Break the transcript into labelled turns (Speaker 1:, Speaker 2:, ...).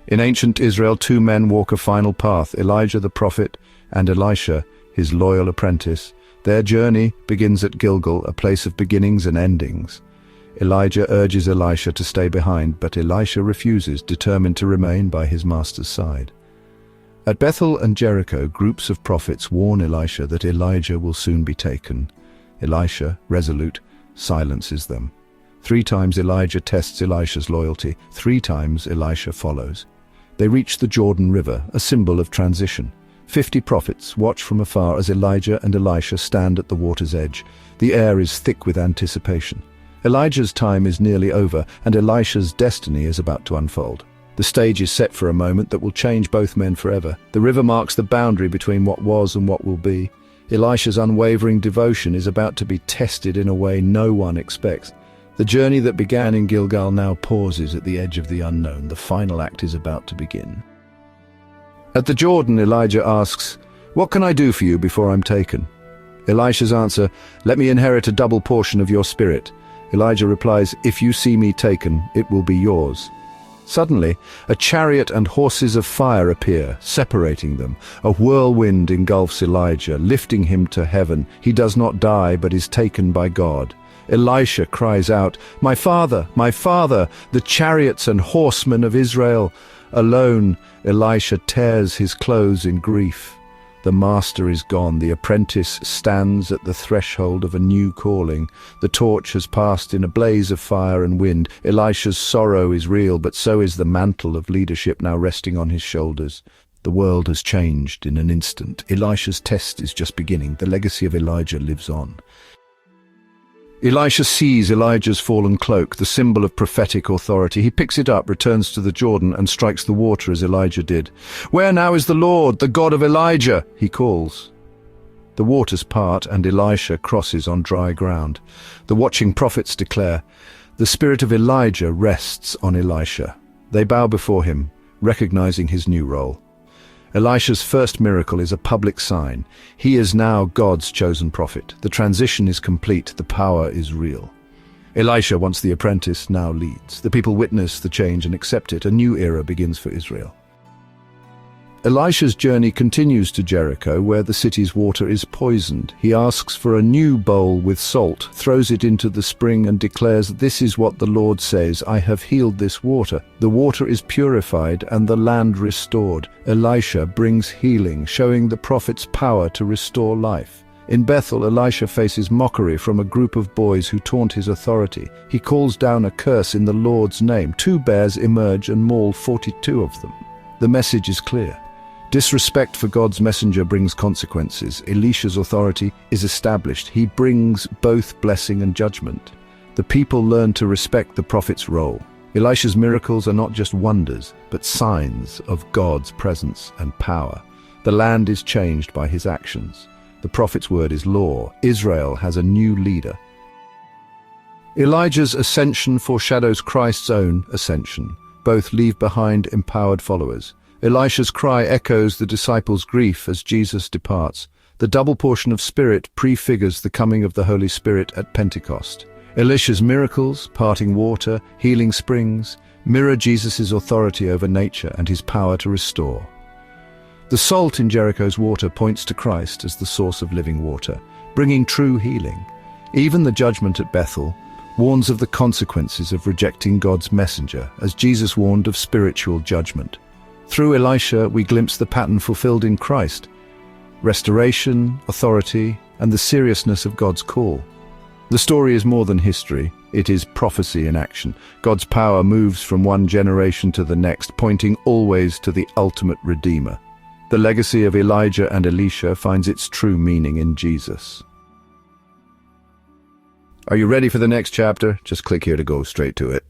Speaker 1: In ancient Israel, two men walk a final path, Elijah the prophet and Elisha, his loyal apprentice. Their journey begins at Gilgal, a place of beginnings and endings. Elijah urges Elisha to stay behind, but Elisha refuses, determined to remain by his master's side. At Bethel and Jericho, groups of prophets warn Elisha that Elijah will soon be taken. Elisha, resolute, silences them. 3 times Elijah tests Elisha's loyalty. 3 times Elisha follows. They reach the Jordan River, a symbol of transition. 50 prophets watch from afar as Elijah and Elisha stand at the water's edge. The air is thick with anticipation. Elijah's time is nearly over, and Elisha's destiny is about to unfold. The stage is set for a moment that will change both men forever. The river marks the boundary between what was and what will be. Elisha's unwavering devotion is about to be tested in a way no one expects. The journey that began in Gilgal now pauses at the edge of the unknown. The final act is about to begin. At the Jordan, Elijah asks, "What can I do for you before I'm taken?" Elisha's answer, "Let me inherit a double portion of your spirit." Elijah replies, "If you see me taken, it will be yours." Suddenly, a chariot and horses of fire appear, separating them. A whirlwind engulfs Elijah, lifting him to heaven. He does not die, but is taken by God. Elisha cries out, my father, the chariots and horsemen of Israel!" Alone, Elisha tears his clothes in grief. The master is gone. The apprentice stands at the threshold of a new calling. The torch has passed in a blaze of fire and wind. Elisha's sorrow is real, but so is the mantle of leadership now resting on his shoulders. The world has changed in an instant. Elisha's test is just beginning. The legacy of Elijah lives on. Elisha sees Elijah's fallen cloak, the symbol of prophetic authority. He picks it up, returns to the Jordan, and strikes the water as Elijah did. "Where now is the Lord, the God of Elijah?" he calls. The waters part, and Elisha crosses on dry ground. The watching prophets declare, "The spirit of Elijah rests on Elisha." They bow before him, recognizing his new role. Elisha's first miracle is a public sign. He is now God's chosen prophet. The transition is complete. The power is real. Elisha, once the apprentice, now leads. The people witness the change and accept it. A new era begins for Israel. Elisha's journey continues to Jericho, where the city's water is poisoned. He asks for a new bowl with salt, throws it into the spring, and declares, "This is what the Lord says, I have healed this water." The water is purified and the land restored. Elisha brings healing, showing the prophet's power to restore life. In Bethel, Elisha faces mockery from a group of boys who taunt his authority. He calls down a curse in the Lord's name. 2 bears emerge and maul 42 of them. The message is clear. Disrespect for God's messenger brings consequences. Elisha's authority is established. He brings both blessing and judgment. The people learn to respect the prophet's role. Elisha's miracles are not just wonders, but signs of God's presence and power. The land is changed by his actions. The prophet's word is law. Israel has a new leader. Elijah's ascension foreshadows Christ's own ascension. Both leave behind empowered followers. Elisha's cry echoes the disciples' grief as Jesus departs. The double portion of spirit prefigures the coming of the Holy Spirit at Pentecost. Elisha's miracles, parting water, healing springs, mirror Jesus' authority over nature and his power to restore. The salt in Jericho's water points to Christ as the source of living water, bringing true healing. Even the judgment at Bethel warns of the consequences of rejecting God's messenger, as Jesus warned of spiritual judgment. Through Elisha, we glimpse the pattern fulfilled in Christ: restoration, authority, and the seriousness of God's call. The story is more than history, it is prophecy in action. God's power moves from one generation to the next, pointing always to the ultimate Redeemer. The legacy of Elijah and Elisha finds its true meaning in Jesus. Are you ready for the next chapter? Just click here to go straight to it.